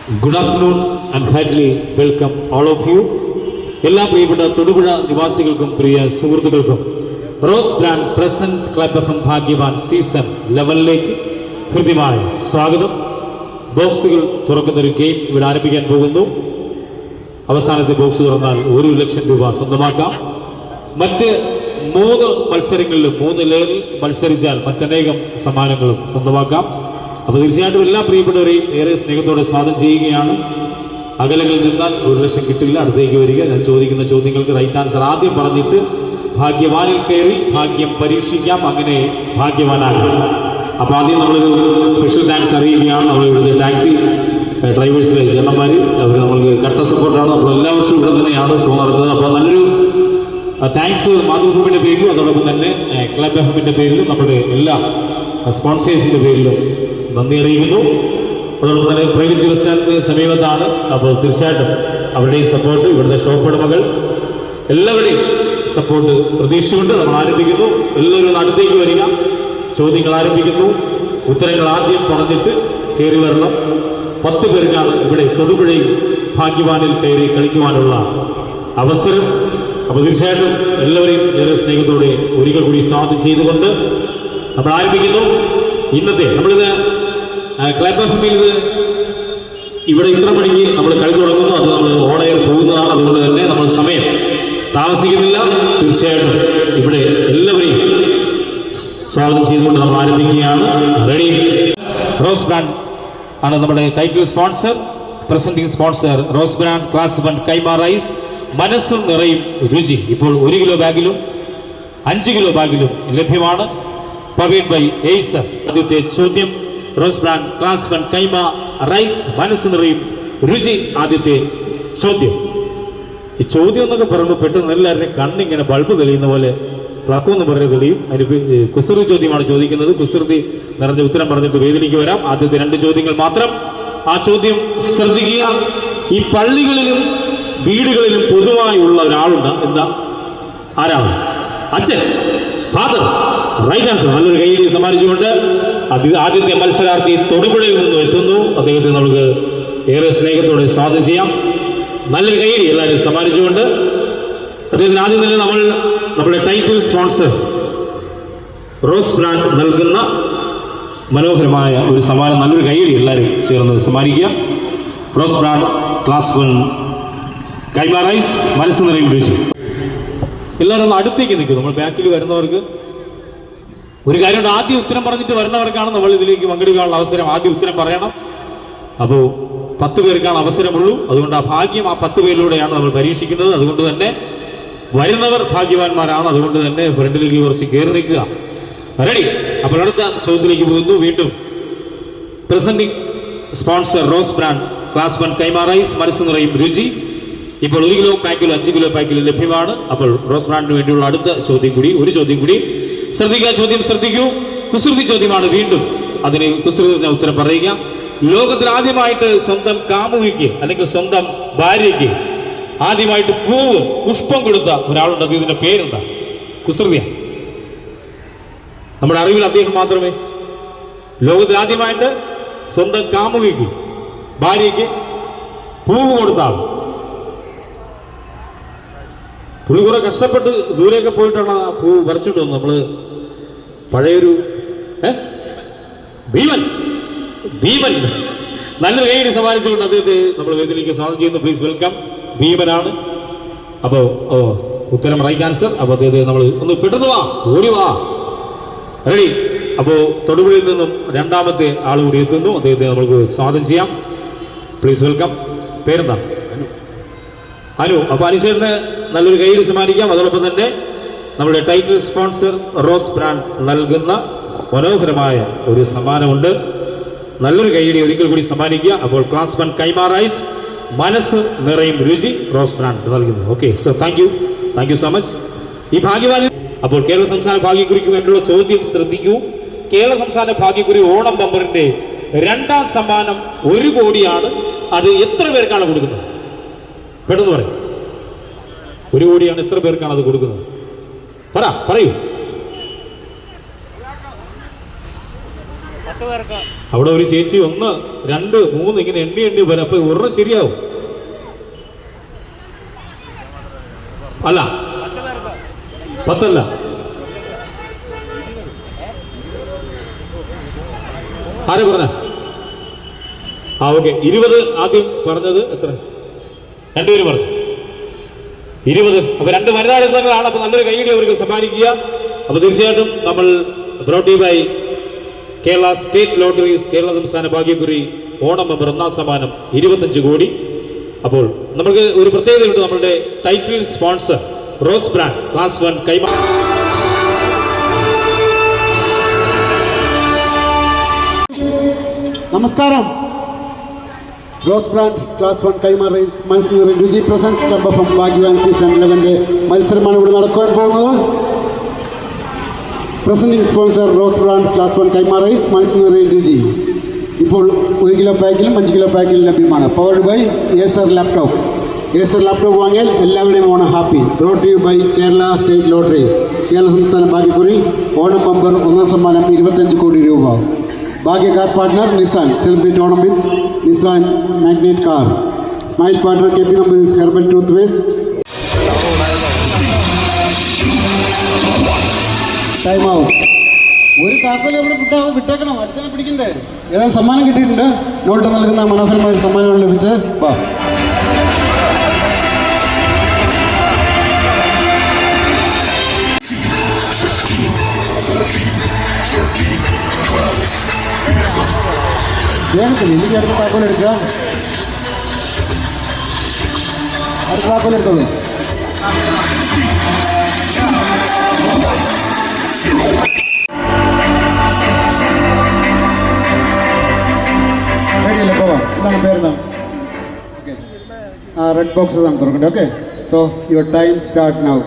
Good afternoon and heartily welcome all of you. എല്ലാ പ്രിയപ്പെട്ട തൊടുപുഴ നിവാസികൾക്കും പ്രിയ സുഹൃത്തുക്കൾക്കും rose brand presents club F ഭാഗ്യവാൻ സീസൺ 11ലേക്ക് ഹൃദ്യമായ സ്വാഗതം. ബോക്സുകൾ തുറക്കുന്ന ഒരു ഗെയിം ഇവിടെ ആരംഭിക്കാൻ പോകുന്നു. അവസാനത്തെ ബോക്സ് തുറന്നാൽ 1 ലക്ഷം രൂപ സ്വന്തമാക്കാം. മറ്റ് 3 മത്സരങ്ങളിലും 3 ലെയറിൽ മത്സരിച്ചാൽ മറ്റനേകം സമ്മാനങ്ങളും സ്വന്തമാക്കാം. അപ്പോൾ തീർച്ചയായിട്ടും എല്ലാ പ്രിയപ്പെട്ടവരെയും ഏറെ സ്നേഹത്തോടെ സ്വാഗതം ചെയ്യുകയാണ്. അകലങ്ങളിൽ നിന്നാൽ 1 ലക്ഷം കിട്ടില്ല, അടുത്തേക്ക് വരിക. ഞാൻ ചോദിക്കുന്ന ചോദ്യങ്ങൾക്ക് റൈറ്റ് ആൻസർ ആദ്യം പറഞ്ഞിട്ട് ഭാഗ്യവാനിൽ കയറി ഭാഗ്യം പരീക്ഷിക്കാം, അങ്ങനെ ഭാഗ്യവാനാകാം. അപ്പോൾ ആദ്യം നമ്മളൊരു സ്പെഷ്യൽ താങ്ക്സ് അറിയുകയാണ്. നമ്മളിവിടുത്തെ ടാക്സി ഡ്രൈവേഴ്സിലെ ചേട്ടന്മാർ, അവർ നമ്മൾക്ക് കട്ട സപ്പോർട്ടാണ്. നമ്മൾ എല്ലാ വർഷവും ഇവിടെ തന്നെയാണ് ഷോ നടക്കുന്നത്. അപ്പോൾ നല്ലൊരു താങ്ക്സ് മാതൃഭൂമിയുടെ പേരിലും അതോടൊപ്പം തന്നെ ക്ലബ് എഫ് എമ്മിൻ്റെ പേരിലും നമ്മുടെ എല്ലാ സ്പോൺസേഴ്സിൻ്റെ പേരിലും നന്ദി അറിയിക്കുന്നു. അതോടൊപ്പം തന്നെ പ്രൈവറ്റ് ബസ് സ്റ്റാൻഡിന് സമീപത്താണ്. അപ്പോൾ തീർച്ചയായിട്ടും അവരുടെയും സപ്പോർട്ട്, ഇവിടുത്തെ ഷോപ്പ് ഉടമകൾ എല്ലാവരുടെയും സപ്പോർട്ട് പ്രതീക്ഷിച്ചുകൊണ്ട് നമ്മൾ ആരംഭിക്കുന്നു. എല്ലാവരും അടുത്തേക്ക് വരിക. ചോദ്യങ്ങൾ ആരംഭിക്കുന്നു. ഉത്തരങ്ങൾ ആദ്യം പറഞ്ഞിട്ട് കയറി വരണം. 10 പേർക്കാണ് ഇവിടെ തൊടുപുഴയിൽ ഭാഗ്യവാനിൽ കയറി കളിക്കുവാനുള്ള അവസരം. അപ്പോൾ തീർച്ചയായിട്ടും എല്ലാവരെയും ഏറെ സ്നേഹത്തോടെ ഒരിക്കൽ കൂടി സ്വാഗതം ചെയ്തുകൊണ്ട് നമ്മൾ ആരംഭിക്കുന്നു. ഇന്നത്തെ നമ്മളിത് ക്ലബ് എഫ് എമ്മിൽ ഇവിടെ ഇത്ര മണിക്ക് നമ്മൾ കളി തുടങ്ങുന്നു. അത് നമ്മൾ ഓൺ എയർ പോകുന്നതാണ്. അതുകൊണ്ട് തന്നെ നമ്മൾ സമയം താമസിക്കുന്നില്ല. തീർച്ചയായിട്ടും ഇവിടെ എല്ലാവരെയും സ്വാഗതം ചെയ്തുകൊണ്ട് നമ്മൾ ആരംഭിക്കുകയാണ്. റെഡി? റോസ് ബ്രാൻഡ് ആണ് നമ്മുടെ title sponsor. Presenting sponsor Rose brand class 1 Kaima rice, മനസ്സും നിറയും രുചി. ഇപ്പോൾ 1 കിലോ ബാഗിലും 5 കിലോ ബാഗിലും ലഭ്യമാണ്. Powered by Acer. ആദ്യത്തെ ചോദ്യം, rose brand class 1 Kaima rice, മനസ്സ് നിറയും രുചി. ആദ്യത്തെ ചോദ്യം. ഈ ചോദ്യം എന്നൊക്കെ പറയുമ്പോൾ പെട്ടെന്ന് എല്ലാവരുടെയും കണ്ണിങ്ങനെ ബൾബ് തെളിയുന്ന പോലെ പ്ലക്കൊന്ന് പറഞ്ഞ് തെളിയും. അതിന് കുസൃതി ചോദ്യമാണ് ചോദിക്കുന്നത്. കുസൃതി നിറഞ്ഞ ഉത്തരം പറഞ്ഞിട്ട് വേദിലേക്ക് വരാം. ആദ്യത്തെ 2 ചോദ്യങ്ങൾ മാത്രം. ആ ചോദ്യം ശ്രദ്ധിക്കുക. ഈ പള്ളികളിലും വീടുകളിലും പൊതുവായുള്ള ഒരാളുണ്ട്. എന്താ? ആരാണ്? അച്ഛൻ, ഫാദർ. Right answer. നല്ലൊരു കൈയ്യടി സമ്മാനിച്ചുകൊണ്ട് ആദ്യത്തെ മത്സരാർത്ഥി തൊടുപുഴയിൽ നിന്നും എത്തുന്നു. അദ്ദേഹത്തെ നമുക്ക് ഏറെ സ്നേഹത്തോടെ സ്വാഗതം ചെയ്യാം. നല്ലൊരു കൈയ്യടി എല്ലാവരും സമ്മാനിച്ചുകൊണ്ട് അദ്ദേഹത്തിന് ആദ്യം തന്നെ നമ്മുടെ ടൈറ്റിൽ സ്പോൺസർ റോസ് ബ്രാൻഡ് നൽകുന്ന മനോഹരമായ ഒരു സമ്മാനം. നല്ലൊരു കൈയ്യടി എല്ലാവരും ചേർന്ന് സമ്മാനിക്കുക. Rose brand class 1 Kaima rice, മനസ്സ് നിറയും രുചി. എല്ലാവരും ഒന്ന് അടുത്തേക്ക് നിൽക്കും. നമ്മൾ ബാക്കിൽ വരുന്നവർക്ക് ഒരു കാര്യമുണ്ട്. ആദ്യം ഉത്തരം പറഞ്ഞിട്ട് വരുന്നവർക്കാണ് നമ്മൾ ഇതിലേക്ക് പങ്കെടുക്കാനുള്ള അവസരം. ആദ്യം ഉത്തരം പറയണം. അപ്പോൾ 10 പേർക്കാണ് അവസരമുള്ളൂ. അതുകൊണ്ട് ആ ഭാഗ്യം ആ 10 പേരിലൂടെയാണ് നമ്മൾ പരീക്ഷിക്കുന്നത്. അതുകൊണ്ട് തന്നെ വരുന്നവർ ഭാഗ്യവാന്മാരാണ്. അതുകൊണ്ട് തന്നെ ഫ്രണ്ടിലേക്ക് കുറച്ച് കയറി നിൽക്കുക. റെഡി? അപ്പോൾ അടുത്ത ചോദ്യത്തിലേക്ക് പോകുന്നു. വീണ്ടും presenting sponsor Rose brand class 1 Kaima rice, മനസ്സ് നിറയും രുചി. ഇപ്പോൾ 1 കിലോ പാക്കിലും 5 കിലോ പാക്കിലും ലഭ്യമാണ്. അപ്പോൾ റോസ് ബ്രാൻഡിന് വേണ്ടിയുള്ള അടുത്ത ചോദ്യം കൂടി, ഒരു ചോദ്യം കൂടി ശ്രദ്ധിക്കുക. ചോദ്യം ശ്രദ്ധിക്കൂ. കുസൃതി ചോദ്യമാണ്. വീണ്ടും അതിന് കുസൃതി ഉത്തരം പറയുക. ലോകത്തിൽ ആദ്യമായിട്ട് സ്വന്തം കാമുകിക്ക് അല്ലെങ്കിൽ സ്വന്തം ഭാര്യയ്ക്ക് ആദ്യമായിട്ട് പൂവ്, പുഷ്പം കൊടുത്ത ഒരാളുണ്ട്. ഇതിന്റെ പേരെന്താ? കുസൃതിയ. നമ്മുടെ അറിവിൽ അദ്ദേഹം മാത്രമേ. ലോകത്തിൽ ആദ്യമായിട്ട് സ്വന്തം കാമുകിക്ക്, ഭാര്യയ്ക്ക് പൂവ് കൊടുത്ത ആൾ. പുള്ളി കുറെ കഷ്ടപ്പെട്ട് ദൂരെയൊക്കെ പോയിട്ടാണ് ആ പൂവ് വരച്ചിട്ട് വന്നത്. നമ്മള് പഴയൊരു ഭീമൻ. നല്ലൊരു കൈയ്യടി സമ്മാനിച്ചുകൊണ്ട് അദ്ദേഹത്തെ നമ്മൾ വേദിയിലേക്ക് സ്വാഗതം ചെയ്യുന്നു. Please welcome. ഭീമനാണ്. അപ്പോൾ ഉത്തരം റൈറ്റ് ആൻസർ. അപ്പോൾ അദ്ദേഹത്തെ നമ്മൾ ഒന്ന് പെട്ടെന്ന് വാ, ഓടി വാ. റെഡി? അപ്പോൾ തൊടുപുഴയിൽ നിന്നും 2ാമത്തെ ആൾ കൂടി എത്തുന്നു. അദ്ദേഹത്തെ നമുക്ക് സ്വാഗതം ചെയ്യാം. Please welcome. പേരെന്താ? അനു. അപ്പോൾ അനുശേഷന് നല്ലൊരു കൈയ്യടി സമ്മാനിക്കാം. അതോടൊപ്പം തന്നെ നമ്മുടെ ടൈറ്റിൽ സ്പോൺസർ റോസ് ബ്രാൻഡ് നൽകുന്ന മനോഹരമായ ഒരു സമ്മാനമുണ്ട്. നല്ലൊരു കൈയ്യടി ഒരിക്കൽ കൂടി സമ്മാനിക്കുക. അപ്പോൾ ക്ലാസ് 1 കൈമ റൈസ്, മനസ്സ് നിറയും രുചി, റോസ് ബ്രാൻഡ് നൽകുന്നു. Okay sir, thank you so much. ഈ ഭാഗ്യവാനിൽ അപ്പോൾ കേരള സംസ്ഥാന ഭാഗ്യക്കുറിക്ക് വേണ്ടിയുള്ള ചോദ്യം ശ്രദ്ധിക്കൂ. കേരള സംസ്ഥാന ഭാഗ്യക്കുറി ഓണം ബമ്പറിന്റെ 2ാം സമ്മാനം 1 കോടിയാണ്. അത് എത്ര പേർക്കാണ് കൊടുക്കുന്നത്? പെട്ടെന്ന് പറയും. 1 കോടിയാണ്. എത്ര പേർക്കാണ് അത് കൊടുക്കുന്നത്? പറയൂ. അവിടെ ഒരു ചേച്ചി 1, 2, 3 ഇങ്ങനെ എണ്ണി വരാം. അപ്പൊ ഒരെണ്ണം ശരിയാവും. അല്ല 10 അല്ല. ആരെ പറഞ്ഞ? ഓക്കെ 20 ആദ്യം പറഞ്ഞത്. എത്ര? 2 പേര് പറഞ്ഞു 20. അപ്പൊ 2 വനിതാ രത്നങ്ങളാണ്. അപ്പൊ നല്ലൊരു കൈയടി അവർക്ക് സമ്മാനിക്കുക. അപ്പൊ തീർച്ചയായിട്ടും നമ്മൾ brought by Kerala state lotteries, Kerala സംസ്ഥാന ഭാഗ്യക്കുറി ഓണം മെമ്പർ 1ാം സമ്മാനം 25 കോടി. അപ്പോൾ നമുക്ക് ഒരു പ്രത്യേകതയുണ്ട്. നമ്മളുടെ title sponsor Rose brand class 1 കൈമാറി. നമസ്കാരം. റോസ് ബ്രാൻഡ് ക്ലാസ് 1 കൈമാർ റേസ് മനസ്സിൽ രുചി presents club of Bhagyavan season 11 മത്സരമാണ് ഇവിടെ നടക്കാൻ പോകുന്നത്. Presenting sponsor Rose brand class 1 കൈമാർ റേസ് മനസ്സിൽ രുചി. ഇപ്പോൾ 1 കിലോ പാക്കിലും 5 കിലോ പാക്കിലും ലഭ്യമാണ്. Powered by Acer laptop. Acer laptop വാങ്ങിയാൽ എല്ലാവരുടെയും Onam happy. Brought you by Kerala state lotteries, Kerala സംസ്ഥാന ഭാഗ്യക്കുറി ഓണം ബമ്പർ 1ാം സമ്മാനം 25 കോടി രൂപ. ഭാഗ്യ car partner Nissan, celebrate Onam with Nissan Magnite car. Smile partner K P നമ്പർ herbal toothpaste. Time out. ഒരു താക്കോൽ ഇവിടെ വിട്ടേക്കണം, അടുത്തന്നെ പിടിക്കണ്ടേ. ഏതായാലും സമ്മാനം കിട്ടിയിട്ടുണ്ട്. നോട്ട് നൽകുന്ന മനോഹരമായ സമ്മാനങ്ങൾ ലഭിച്ച് വാ. വേഗത്തിൽ എനിക്ക് അടുത്ത താക്കോൽ എടുക്കുക. അടുത്ത താക്കോൽ എടുത്തോളൂ. റെഡിയല്ലേ? പോവാം. എന്താണ് പേരെന്താണ്? ഓക്കെ, ആ റെഡ് ബോക്സ് ആണ് തുറക്കണ്ടേ. Okay, so your time start now.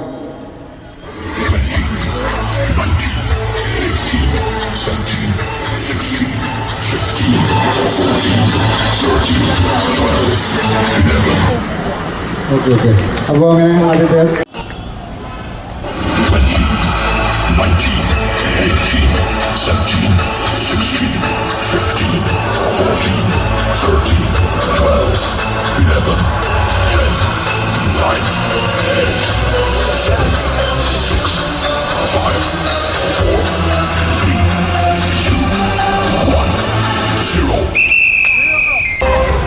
Okay okay, അപ്പോൾ അങ്ങനെ ആദ്യത്തെ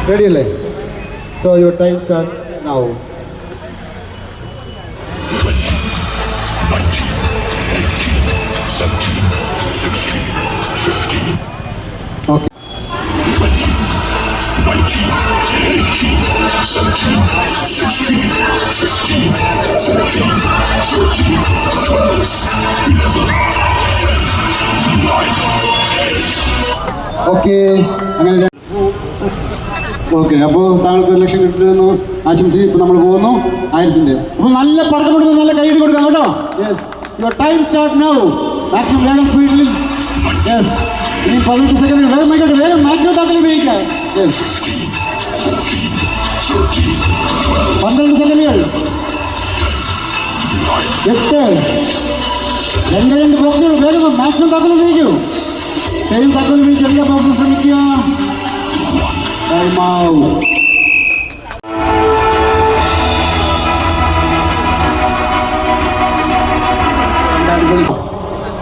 റെഡിയല്ലേ? So your time start now. Okay, okay അങ്ങനെ ഓക്കെ. അപ്പോൾ താങ്കൾക്ക് 1 ലക്ഷം കിട്ടുമെന്ന് ആശംസിച്ച് ഇപ്പോൾ നമ്മൾ പോകുന്നു 1000-ന്റെ. അപ്പോൾ നല്ല പടക്കം കൊടുത്ത് നല്ല കൈയ്യടി കൊടുക്കാം കേട്ടോ. Yes, your time start now. Maximum വേഗം സ്പീഡിൽ. യെസ്, ഇനി 18 സെക്കൻഡ്. വേഗം ആയിക്കോട്ടെ, വേഗം മാക്സിമം താങ്കൾ ഉപയോഗിക്കാം. യെസ്, 12 സെക്കൻഡുകൾ. 8, 2 ബോക്സുകൾ. വേഗം മാക്സിമം താങ്കൾ ഉപയോഗിക്കൂ. സെയിം താങ്കൾ ഉപയോഗിച്ച് എല്ലാ ബോക്സും ശ്രമിക്കുക.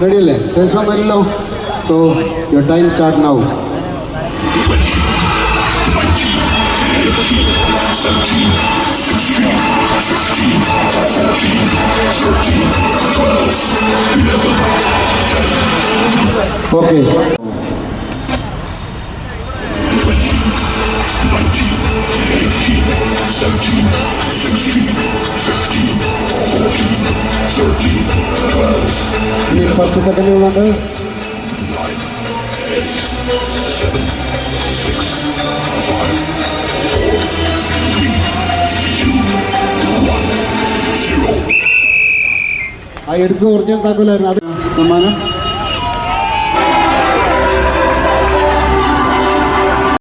റെഡിയല്ലേ? ടെൻഷൻ ഒന്നുമില്ലല്ലോ. So your time start now. Okay, 17, 16, 15, 14, 13, 12. ഇനി 10 സെക്കൻഡുകളുണ്ട്. 9, 8, 7, 6, 5, 4, 3, 2, 1, 0. ആ എടുത്ത് കുറച്ച് താക്കോലായിരുന്നു. അത് സമ്മാനം